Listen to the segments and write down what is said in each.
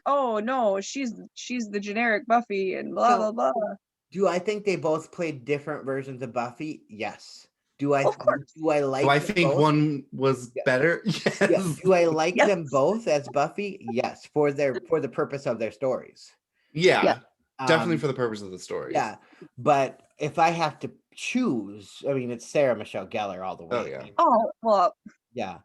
oh no, she's the generic Buffy and blah blah blah. Do I think they both played different versions of Buffy? Yes. Do I Of course. like Do I them think both? one was better? Yes. Yeah. Do I like Yes. them both as Buffy? Yes, for the purpose of their stories. Yeah. Yeah. Definitely for the purpose of the stories. Yeah. But if I have to choose, I mean, it's Sarah Michelle Gellar all the way. Oh yeah. Oh well. Yeah.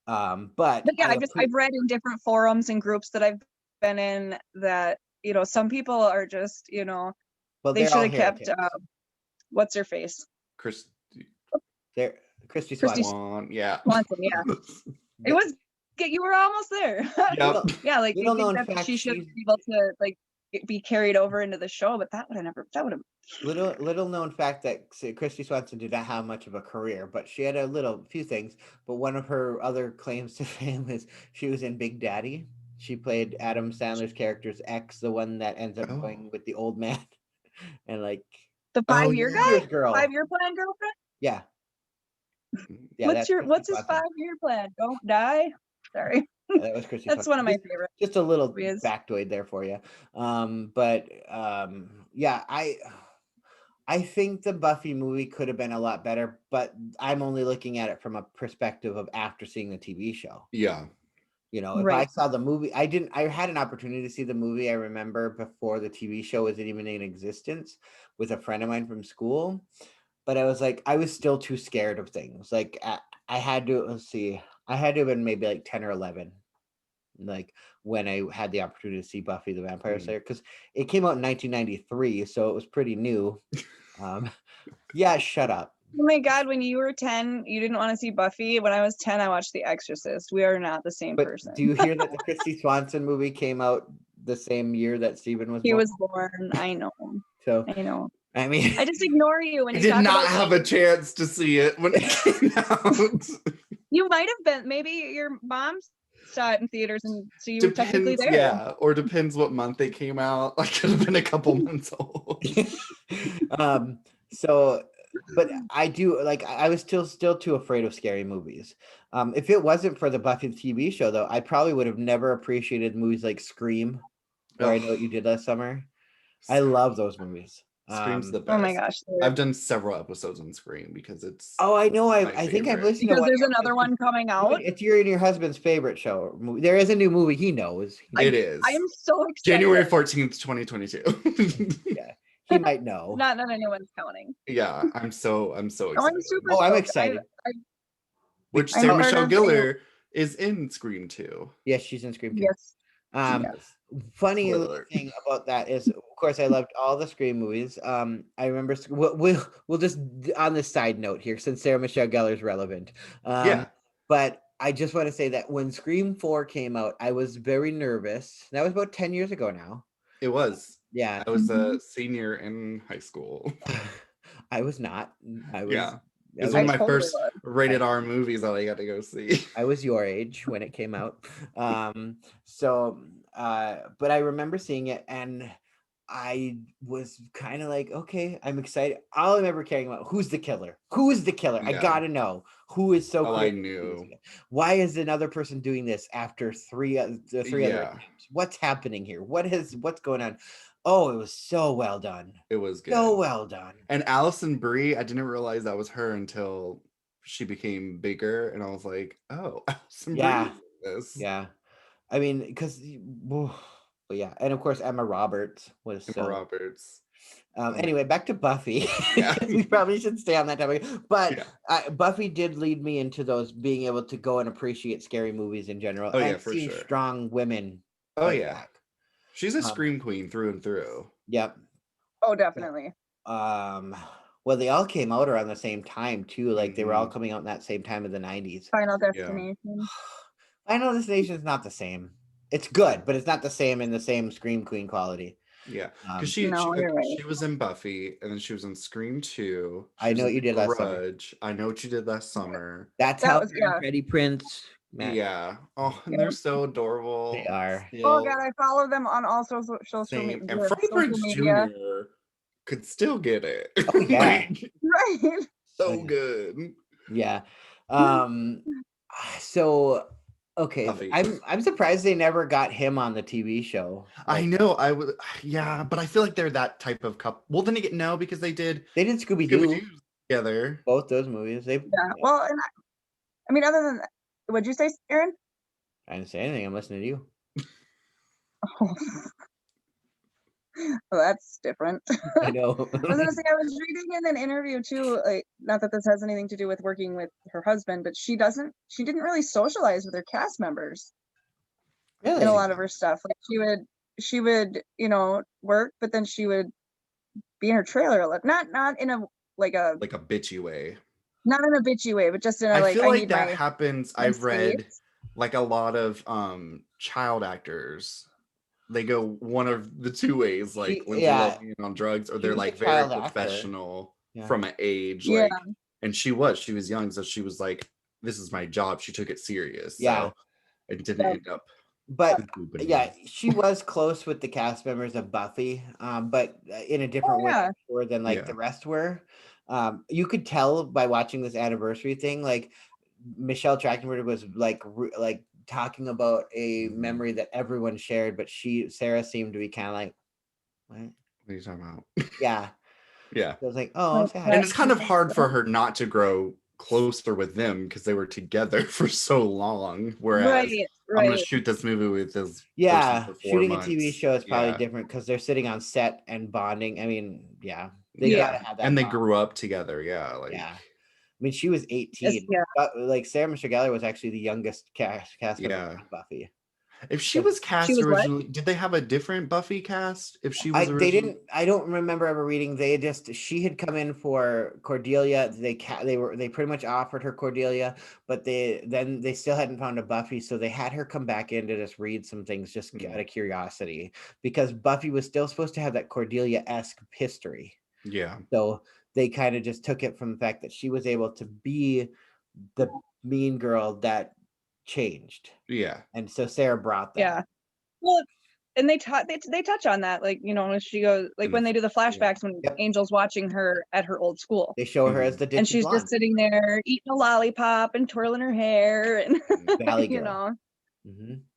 But yeah, I've read in different forums and groups that I've been in that, you know, some people are just, you know, they should have kept what's her face? Christy Swanson. Yeah. Swanson, yeah. It was you were almost there. Yep. Yeah, like Little you think known that fact, she should be able to like be carried over into the show, but that would have little known fact that Christy Swanson did not have much of a career, but she had few things. But one of her other claims to fame is she was in Big Daddy. She played Adam Sandler's character's ex, the one that ends up going with the old man, and like the 5-year guy, girl, 5-year plan girlfriend. Yeah. What's his 5-year plan? Don't die. Sorry. That was Christy. That's one of my favorites. Just a little factoid there for you. Yeah, I think the Buffy movie could have been a lot better, but I'm only looking at it from a perspective of after seeing the TV show. Yeah. You know, if I saw the movie, I had an opportunity to see the movie, I remember, before the TV show was even in existence, with a friend of mine from school. But I was like, I was still too scared of things. Like I had to, I had to have been maybe like 10 or 11. Like when I had the opportunity to see Buffy the Vampire Slayer, because it came out in 1993, so it was pretty new. Yeah, shut up. Oh my God, when you were 10, you didn't want to see Buffy. When I was 10, I watched The Exorcist. We are not the same person. Do you hear that the Christy Swanson movie came out the same year that Steven was born? He was born. I know. So I know. I mean, I just ignore you when you did talk not about have a chance to see it when it came out. You might have been. Maybe your mom saw it in theaters, and so you were technically there. Yeah, or depends what month they came out. I could have been a couple months old. But I do I was still too afraid of scary movies. If it wasn't for the Buffy TV show, though, I probably would have never appreciated movies like Scream, or I Know What You Did Last Summer. I love those movies. Scream's the best. Oh my gosh, I've done several episodes on Scream because it's. Oh, I know. I think I've listened to. Because there's another one coming out. It's your husband's favorite show. There is a new movie. He knows. It is. I am so excited. January 14th, 2022. Yeah, he might know. Not that anyone's counting. Yeah, I'm so excited. I'm super. I'm excited. Which Sarah Michelle Gellar is in Scream 2. Yes, she's in Scream 2. Yes. Funny thing about that is, of course, I loved all the Scream movies. I remember we'll just on this side note here, since Sarah Michelle Gellar is relevant. But I just want to say that when Scream 4 came out, I was very nervous. That was about 10 years ago now. It was. Yeah. I was a senior in high school. I was not. It was one of my first rated R movies that I got to go see. I was your age when it came out. But I remember seeing it, and I was kind of like, okay, I'm excited. All I'm ever caring about, who's the killer? Yeah. I gotta know who is so. I knew. Why is another person doing this after three other attempts? What's happening here? What's going on? Oh, it was so well done. It was good. So well done. And Alison Brie, I didn't realize that was her until she became bigger, and I was like, oh, Alison Brie is this. Yeah. I mean, because, but yeah, and of course Emma Roberts was Roberts. Anyway, back to Buffy. We probably should stay on that topic. But Buffy did lead me into those being able to go and appreciate scary movies in general. Oh yeah, for seeing sure. Strong women. Oh yeah, that. She's a scream queen through and through. Yep. Oh, definitely. Well, they all came out around the same time too. Like they were all coming out in that same time of the 90s. Final Destination. Final Destination is not the same. It's good, but it's not the same in the same Scream Queen quality. Yeah, because she was in Buffy, and then she was in Scream 2. I Know What You Did Last Summer. I Know What You Did Last Summer. That's how Freddie Prinze. Yeah. Oh, and they're so adorable. They are. Oh God, I follow them on all social media. And Freddie Prinze Jr. could still get it. Oh, yeah. Right. So good. Yeah. So Okay, Buffy. I'm surprised they never got him on the TV show. I know. Yeah, but I feel like they're that type of couple. Well, then again, no, because they did Scooby-Doo together. both those movies. Yeah. Well, and I mean, other than that, what'd you say, Aaron? I didn't say anything. I'm listening to you. Oh, well, that's different. I know. I was gonna say, I was reading in an interview too, like, not that this has anything to do with working with her husband, but she didn't really socialize with her cast members Really? in a lot of her stuff. Like she would, work, but then she would be in her trailer a lot. Not in a like a bitchy way. Not in a bitchy way, but just in a I feel like that my happens. my I've read space. like a lot of child actors. They go one of the two ways, like Lindsay Lohan on drugs, or they're like very professional from an age. Yeah. Like, and she was young, so she was like, "This is my job." She took it serious. Yeah. So it didn't end up. But yeah, she was close with the cast members of Buffy, but in a different way than like the rest were. You could tell by watching this anniversary thing, like Michelle Trachtenberg was like talking about a memory that everyone shared, but Sarah seemed to be kind of like, what are you talking about? Yeah. Yeah. I was like, oh, sad. And it's kind of hard for her not to grow closer with them because they were together for so long. Whereas I'm gonna shoot this movie with this. Shooting a TV show is probably different because they're sitting on set and bonding. I mean, they gotta have that. And they grew up together. Yeah. I mean, she was 18. But like Sarah Michelle Gellar was actually the youngest cast member of Buffy. If she was cast originally, did they have a different Buffy cast? If she was they didn't. I don't remember ever reading. She had come in for Cordelia. They pretty much offered her Cordelia, but they still hadn't found a Buffy, so they had her come back in to just read some things just out of curiosity, because Buffy was still supposed to have that Cordelia-esque history. Yeah. So they kind of just took it from the fact that she was able to be the mean girl that changed. Yeah. And so Sarah brought that. Yeah. Well, and they touch on that, like, she goes, like, when they do the flashbacks when Angel's watching her at her old school. They show her as the and she's just sitting there eating a lollipop and twirling her hair and Valley girl.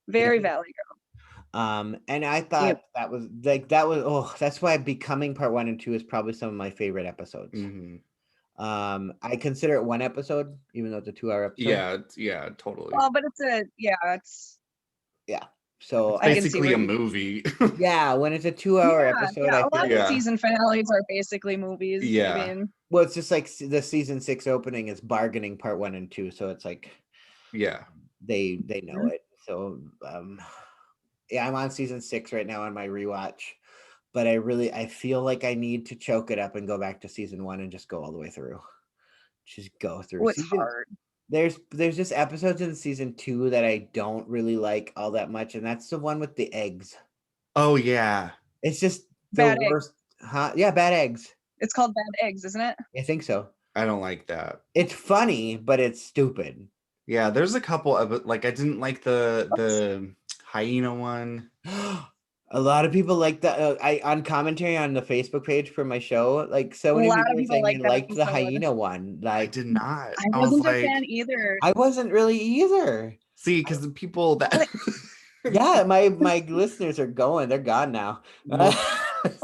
Very Valley girl. And I thought that was that's why Becoming Part 1 and 2 is probably some of my favorite episodes. I consider it one episode, even though it's a 2-hour episode. Yeah, totally. Well, but so it's basically a movie. When it's a 2-hour episode, a lot of season finales are basically movies. Yeah. I mean, well, it's just like the season 6 opening is Bargaining Part 1 and 2, so it's like they know it. So I'm on season 6 right now on my rewatch. But I feel like I need to choke it up and go back to season 1 and just go all the way through. Just go through. It's hard. There's just episodes in season 2 that I don't really like all that much, and that's the one with the eggs. Oh yeah. It's just Bad the worst. Huh? Yeah, Bad Eggs. It's called Bad Eggs, isn't it? I think so. I don't like that. It's funny, but it's stupid. Yeah, there's a couple of like I didn't like the hyena one. A lot of people like that. I on commentary on the Facebook page for my show, like so many people were saying they liked the hyena one. Like, I did not. I wasn't a fan either. I wasn't really either. See, because the people that my listeners are going. They're gone now.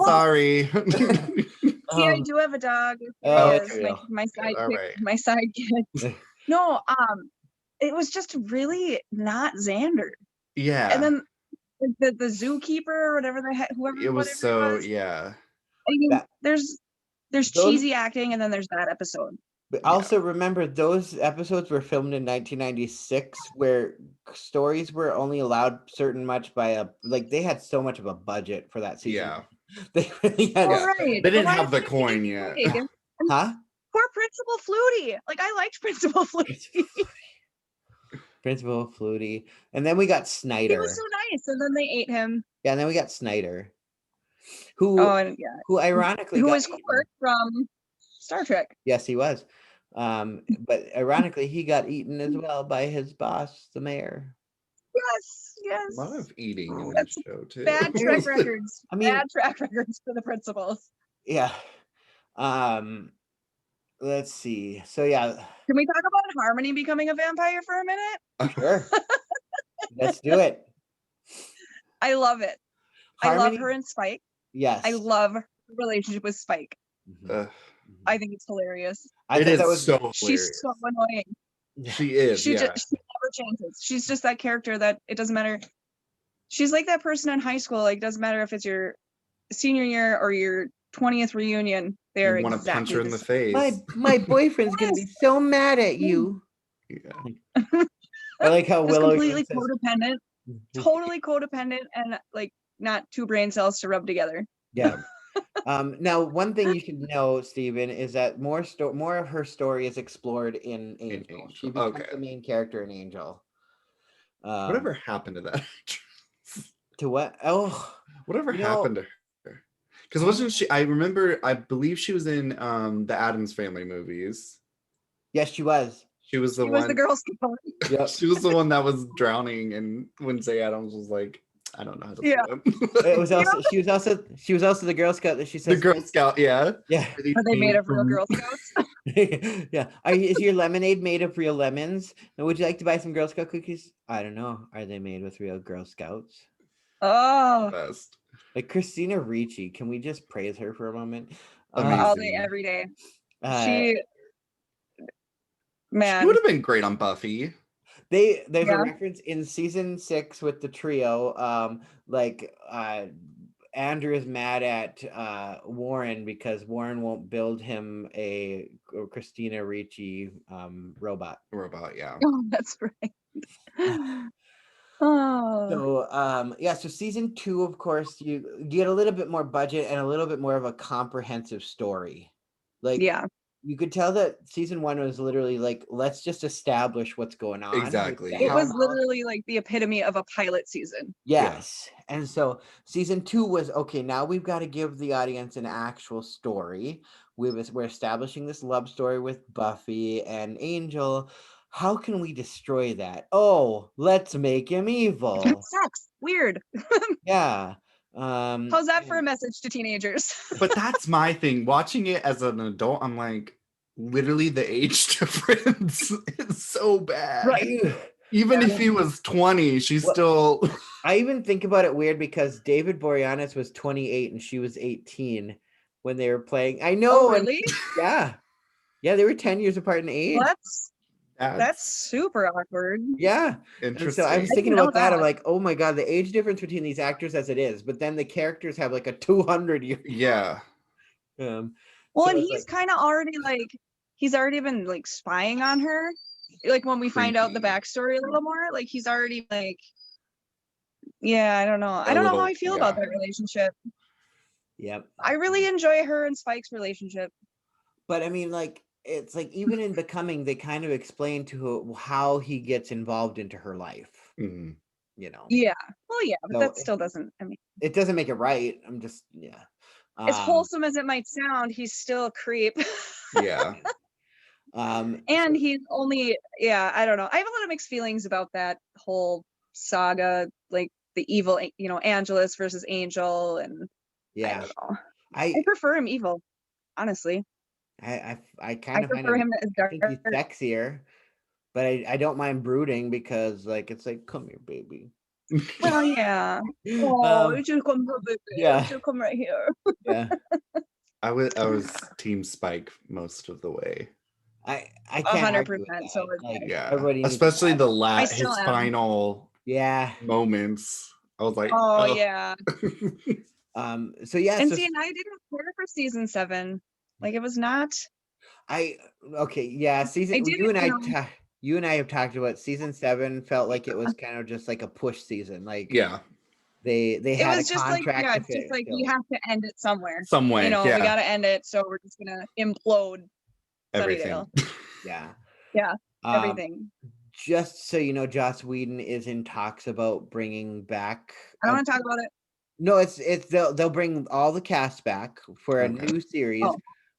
Sorry. I do have a dog. My sidekick. No, it was just really not Xander. Yeah. And then the zookeeper or whatever whoever it was I mean, there's cheesy acting, and then there's that episode. But also remember, those episodes were filmed in 1996, where stories were only allowed certain much by they had so much of a budget for that season. Yeah. They really had. Right. They didn't have the coin yet. Huh? Poor Principal Flutie. Like, I liked Principal Flutie. Principal Flutie. And then we got Snyder. He was so nice, and then they ate him. Yeah, and then we got Snyder. Who ironically was Quark from Star Trek. Yes, he was. But ironically, he got eaten as well by his boss, the mayor. Yes. A lot of eating in this show too. Bad track records. I mean, bad track records for the principals. Yeah. Let's see. So yeah. Can we talk about Harmony becoming a vampire for a minute? Sure. Let's do it. I love it. Harmony? I love her and Spike. Yes. I love her relationship with Spike. Mm-hmm. I think it's hilarious. It is so hilarious. She's so annoying. She is. She never changes. She's just that character that it doesn't matter. She's like that person in high school. Like, doesn't matter if it's your senior year or your 20th reunion. They're you want to punch her in the face. My boyfriend's gonna be so mad at you. Yeah. I like how Willow completely codependent, totally codependent, and like not two brain cells to rub together. Yeah. Now, one thing you should know, Stephen, is that more of her story is explored in Angel. She becomes the main character in Angel. Whatever happened to that? To what? Oh, whatever happened to her? Because wasn't she? I believe she was in the Addams Family movies. Yes, she was. She was the Girl Scout. Yep. She was the one that was drowning, and Wednesday Addams was like, I don't know how to swim. It was also she was also the Girl Scout that she says. The Girl Scout, yeah. Yeah. Are they made of real Girl Scouts? Yeah. Is your lemonade made of real lemons? And would you like to buy some Girl Scout cookies? I don't know. Are they made with real Girl Scouts? Oh. Best. Like Christina Ricci, can we just praise her for a moment? All day, every day. She would have been great on Buffy. There's a reference in season 6 with the trio. Andrew is mad at Warren because Warren won't build him a Christina Ricci robot. Yeah. Oh, that's right. So so season 2, of course, you get a little bit more budget and a little bit more of a comprehensive story. You could tell that season 1 was literally like, let's just establish what's going on. Exactly. It was literally like the epitome of a pilot season. Yes. Yeah. And so season 2 was, okay, now we've got to give the audience an actual story. We're establishing this love story with Buffy and Angel. How can we destroy that? Oh, let's make him evil. Sex. Weird. Yeah. How's that for a message to teenagers? But that's my thing. Watching it as an adult, I'm like, literally the age difference is so bad. Right. Even if he was 20, she's still. I even think about it weird because David Boreanaz was 28 and she was 18 when they were playing. I know. Oh, really? Yeah. Yeah, they were 10 years apart in age. That's super awkward. Yeah. Interesting. So I was thinking about that. I'm like, oh my God, the age difference between these actors as it is, but then the characters have like a 200-year. Yeah. And he's kind of already he's already been like spying on her. Like when we find out the backstory a little more, like he's already like, yeah, I don't know. I don't know how I feel about that relationship. Yep. I really enjoy her and Spike's relationship. But I mean, like, it's like even in Becoming, they kind of explain to how he gets involved into her life. Mm-hmm. You know. Yeah. Well, yeah, but that still doesn't. I mean, it doesn't make it right. I'm just as wholesome as it might sound, he's still a creep. Yeah. And he's only. Yeah, I don't know. I have a lot of mixed feelings about that whole saga, like the evil, Angelus versus Angel, and I don't know. I prefer him evil, honestly. I kind of prefer him as dark. I think he's sexier, but I don't mind brooding because it's like, come here, baby. Well, yeah. Oh, you should come here, baby. Yeah. You should come right here. Yeah. I was Team Spike most of the way. I can't 100%. So yeah, especially his final moments. I was like, oh yeah. So yeah. And see, and I didn't care for season 7. Like it was not. Season. You and I have talked about season 7. Felt like it was kind of just like a push season. Like they had a contract. It's just like we have to end it somewhere. Some way. We got to end it. So we're just gonna implode everything. Yeah. Everything. Just so you know, Joss Whedon is in talks about bringing back. I don't want to talk about it. No, it's they'll bring all the cast back for a new series.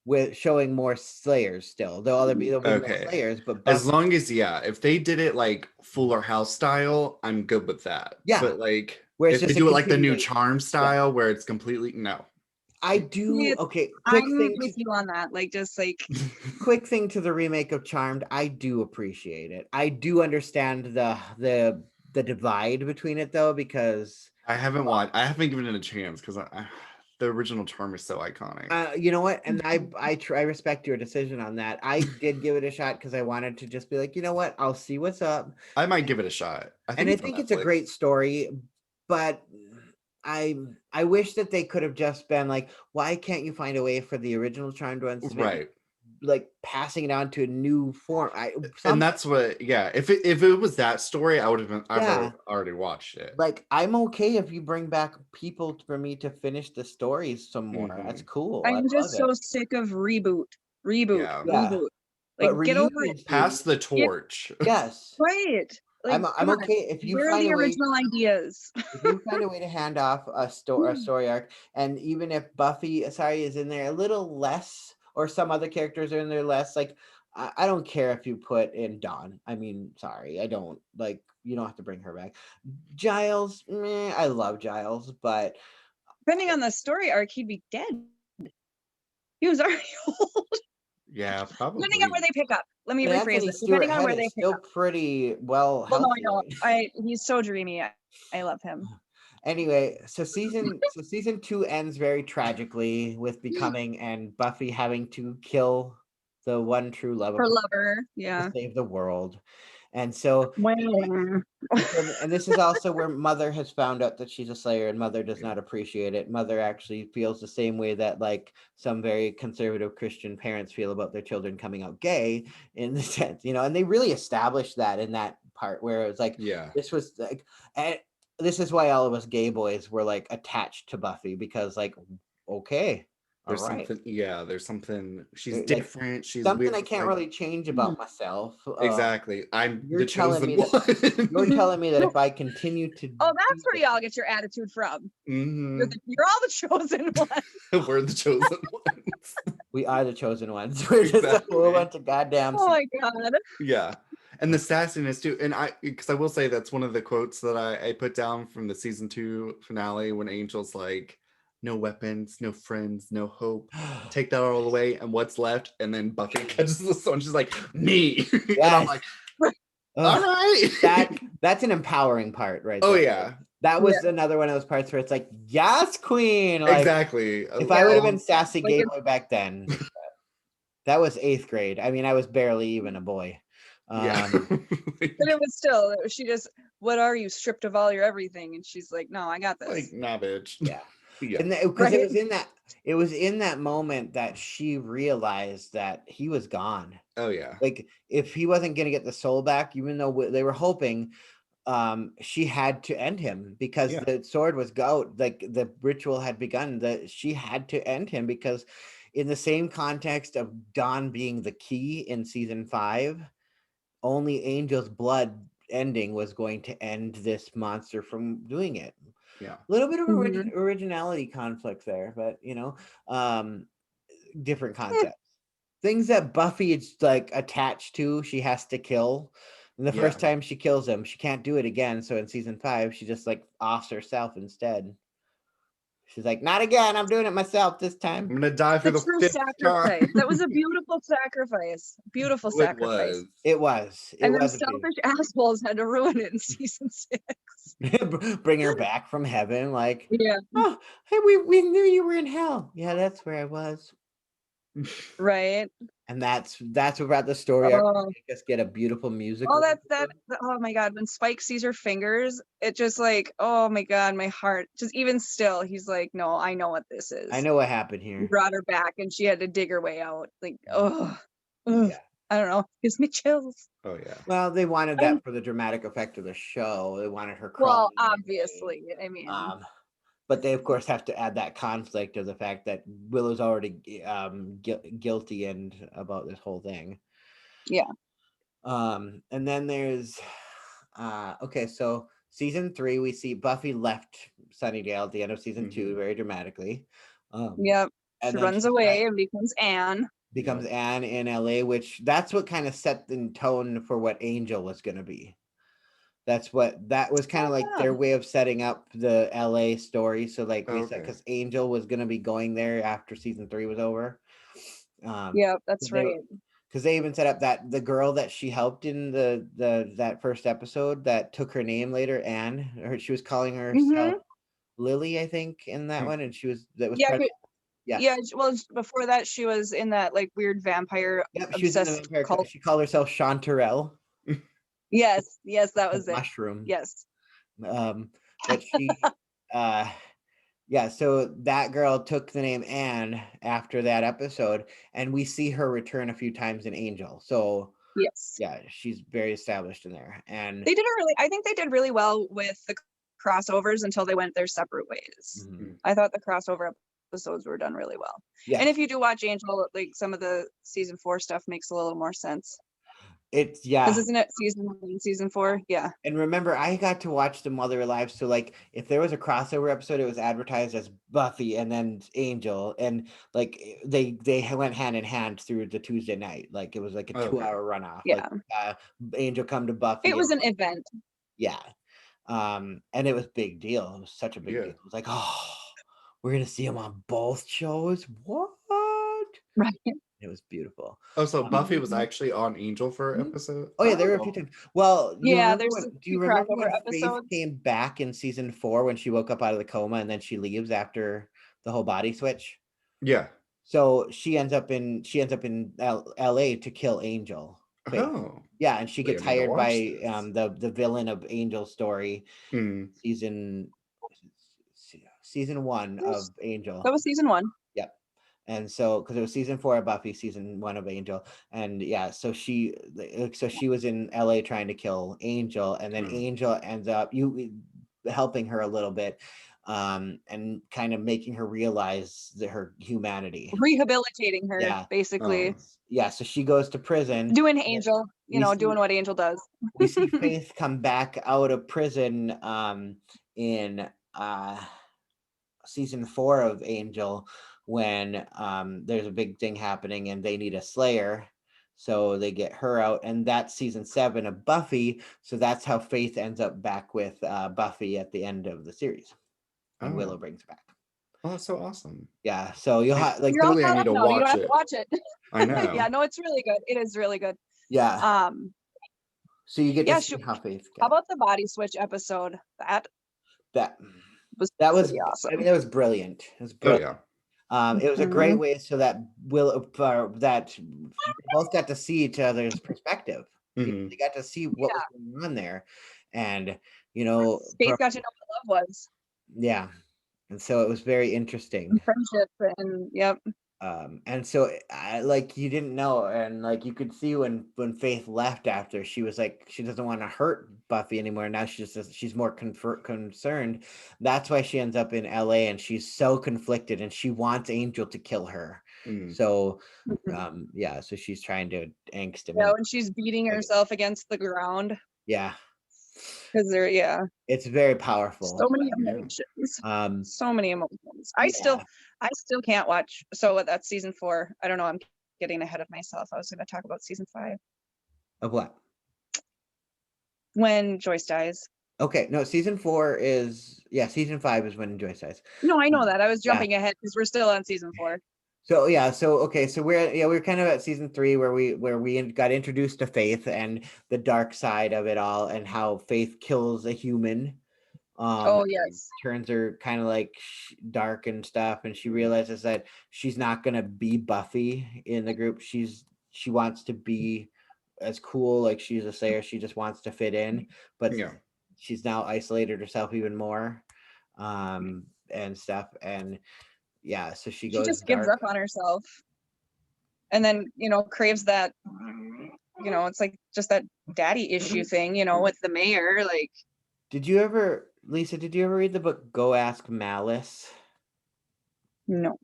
With showing more Slayers still. There'll be more Slayers, but as long as if they did it like Fuller House style, I'm good with that. Yeah. But like if they do it like the new Charm style where it's completely no. I do I'm with you on that. Like just like quick thing to the remake of Charmed. I do appreciate it. I do understand the the divide between it though, because I haven't given it a chance because the original charm is so iconic. You know what? And I respect your decision on that. I did give it a shot because I wanted to just be like, you know what? I'll see what's up. I might give it a shot. I think it's a great story, but I wish that they could have just been like, why can't you find a way for the original charmed ones to right? Like passing it on to a new form. And that's what, if it was that story, I would have already watched it. Like, I'm okay if you bring back people for me to finish the stories some more. Mm-hmm. That's cool. I'm just so sick of reboot. Like, but get over it. Pass the torch. Yes. Right. Like, I'm okay if you find the original ideas. If you find a way to hand off a story arc, and even if Buffy, is in there a little less, or some other characters are in there less, like I don't care if you put in Dawn. I mean, sorry, I don't like. You don't have to bring her back. Giles, I love Giles, but depending on the story arc, he'd be dead. He was already old. Yeah, probably. Depending on where they pick up. Let me rephrase it. Depending on where they pick up. Still pretty well. Well, no, he's so dreamy. I love him. Anyway, so season 2 ends very tragically with Becoming and Buffy having to kill the one true love of her lover, to save the world. And so, and this is also where Mother has found out that she's a Slayer, and Mother does not appreciate it. Mother actually feels the same way that like some very conservative Christian parents feel about their children coming out gay, in the sense, and they really established that in that part where it was like, this was like, and this is why all of us gay boys were like attached to Buffy, because like, okay. There's something, there's something, she's like, different. She's something weird, I can't really change about myself. Exactly. I'm the chosen one. You're telling me that if I continue to... Oh, that's where y'all get your attitude from. Mm-hmm. You're all the chosen ones. We're the chosen ones. We are the chosen ones. We're just a whole bunch of goddamn... Oh my God. Yeah. And the sassiness too. And because I will say that's one of the quotes that I put down from the season 2 finale, when Angel's like, no weapons, no friends, no hope. Take that all away, and what's left? And then Buffy catches the stone. She's like, me. Yes. And I'm like, all right. That's an empowering part, right? Oh, there. Yeah. That was another one of those parts where it's like, yes, queen. Like, exactly. If I would have been sassy gay boy back then, that was 8th grade. I mean, I was barely even a boy. But it was still, she just, what are you, stripped of all your everything? And she's like, no, I got this. Like, nah, bitch. Yeah. And because it was in that moment that she realized that he was gone. Oh yeah. Like, if he wasn't going to get the soul back, even though they were hoping, she had to end him, because the sword was out. Like, the ritual had begun. That she had to end him, because in the same context of Dawn being the key in season 5, only Angel's blood ending was going to end this monster from doing it. Yeah, a little bit of originality conflict there, but different concepts. Things that Buffy is like attached to, she has to kill. And the first time she kills him, she can't do it again. So in season 5, she just like offs herself instead. She's like, not again. I'm doing it myself this time. I'm gonna die for the 5th sacrifice. Time. That was a beautiful sacrifice. Beautiful sacrifice. It was. And then selfish assholes had to ruin it in season 6. Bring her back from heaven, like, oh, hey, we knew you were in hell. Yeah, that's where I was. Right. And that's about the story. Just get a beautiful music. Oh, oh my God, when Spike sees her fingers, it just like, oh my God, my heart, just even still, he's like, no, I know what this is. I know what happened here. He brought her back and she had to dig her way out. Like, I don't know, gives me chills. Oh yeah. Well, they wanted that for the dramatic effect of the show. They wanted her crying. Well, obviously, I mean, but they of course have to add that conflict of the fact that Willow's already guilty and about this whole thing. Yeah. And then there's so season 3, we see Buffy left Sunnydale at the end of season 2 very dramatically. Yep. She runs away and becomes Anne. Becomes Anne in LA, which that's what kind of set the tone for what Angel was going to be. That was kind of like their way of setting up the LA story. So like we said, because Angel was going to be going there after season 3 was over. Yeah, that's right. because they even set up that the girl that she helped in the that first episode that took her name later, Anne, or she was calling herself Lily, I think, in that one, and that was Yeah, yeah. well, before that, she was in that like weird vampire She was in the obsessed vampire cult. She called herself Chanterelle. Yes, that was it. Mushroom. Yes. But she yeah, so that girl took the name Anne after that episode, and we see her return a few times in Angel. So yes, yeah, she's very established in there. And I think they did really well with the crossovers until they went their separate ways. I thought the crossover episodes were done really well. Yeah. And if you do watch Angel, like some of the season 4 stuff makes a little more sense. It's because isn't it season 1, season 4? Yeah. And remember, I got to watch them while they were live. So like, if there was a crossover episode, it was advertised as Buffy and then Angel, and like they went hand in hand through the Tuesday night. Like it was like a 2-hour runoff. Yeah. Like Angel come to Buffy. It was an event. Yeah. And it was big deal. It was such a big deal. It was like, oh, we're gonna see him on both shows. What? Right. It was beautiful. Oh, so Buffy was actually on Angel for episode? Oh yeah, there were a few times. Well, do you remember when Faith came back in season 4 when she woke up out of the coma and then she leaves after the whole body switch? Yeah. So she ends up in LA to kill Angel. Faith. Oh. Yeah, and she gets hired by the villain of Angel story, season 1 of Angel. That was season 1. Yep. And so, because it was season 4 of Buffy, season 1 of Angel, and yeah, so she was in LA trying to kill Angel, and then Angel ends up helping her a little bit, and kind of making her realize her humanity, rehabilitating her, basically. Yeah, so she goes to prison, doing Angel, doing what Angel does. We see Faith come back out of prison, in season 4 of Angel, when there's a big thing happening and they need a Slayer, so they get her out, and that's season 7 of Buffy. So that's how Faith ends up back with Buffy at the end of the series, and Willow brings back. Oh, that's so awesome. Yeah, so you'll have like really, I need to watch you don't have it. to watch it. I know. Yeah, no, it's really good. It is really good. Yeah. So you get to see how Faith. How about the body switch episode? That was awesome. I mean, it was brilliant. It was brilliant. Oh, yeah. It was a great way so that that both got to see each other's perspective. They got to see what was going on there, and Faith got to know what love was. Yeah, and so it was very interesting. Friendship and and so like you didn't know, and like you could see when Faith left after, she was like, she doesn't want to hurt Buffy anymore. Now she's more concerned. That's why she ends up in LA, and she's so conflicted, and she wants Angel to kill her. So so she's trying to angst him. And she's beating herself against the ground. Yeah. Because it's very powerful. So many emotions. So many emotions. I still can't watch. So that's season 4. I don't know. I'm getting ahead of myself. I was going to talk about season 5. Of what? When Joyce dies. Okay, no, season 4 is season 5 is when Joyce dies. No, I know that. I was jumping ahead because we're still on season 4. So we're kind of at season 3 where we got introduced to Faith and the dark side of it all, and how Faith kills a human. Turns her kind of like dark and stuff, and she realizes that she's not gonna be Buffy in the group. She wants to be as cool, like she's a Slayer. She just wants to fit in, but she's now isolated herself even more, and stuff, and. Yeah, so she just gives up on herself, and then craves that, it's like just that daddy issue thing, with the mayor. Like, Lisa, did you ever read the book Go Ask Malice? No.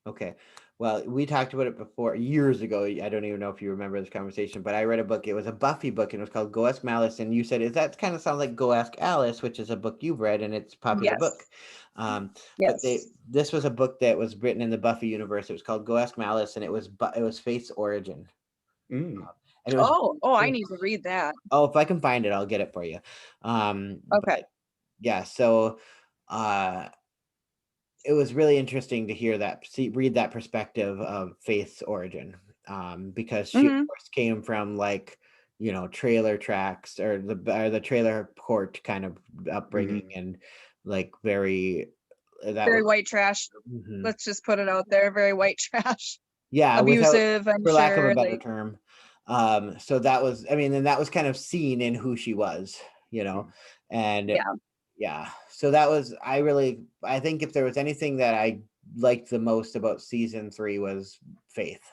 Okay, well, we talked about it before years ago. I don't even know if you remember this conversation, but I read a book. It was a Buffy book, and it was called Go Ask Malice, and you said, that kind of sounds like Go Ask Alice, which is a book you've read, and it's a popular book. But this was a book that was written in the Buffy universe. It was called Go Ask Malice, and it was Faith's origin. And it was, I need to read that. Oh, if I can find it, I'll get it for you. Okay. So it was really interesting to read that perspective of Faith's origin, because she of course came from like, trailer tracks or the trailer court kind of upbringing, and like very white trash. Let's just put it out there, very white trash. Yeah, abusive, I'm for lack of sure, a better term. So that was, and that was kind of seen in who she was, and yeah. So that was, I think if there was anything that I liked the most about season 3 was Faith.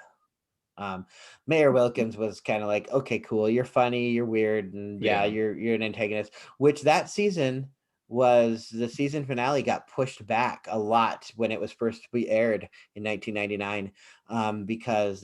Mayor Wilkins was kind of like, okay, cool, you're funny, you're weird, and you're an antagonist, which that season was the season finale got pushed back a lot when it was first to be aired in 1999, because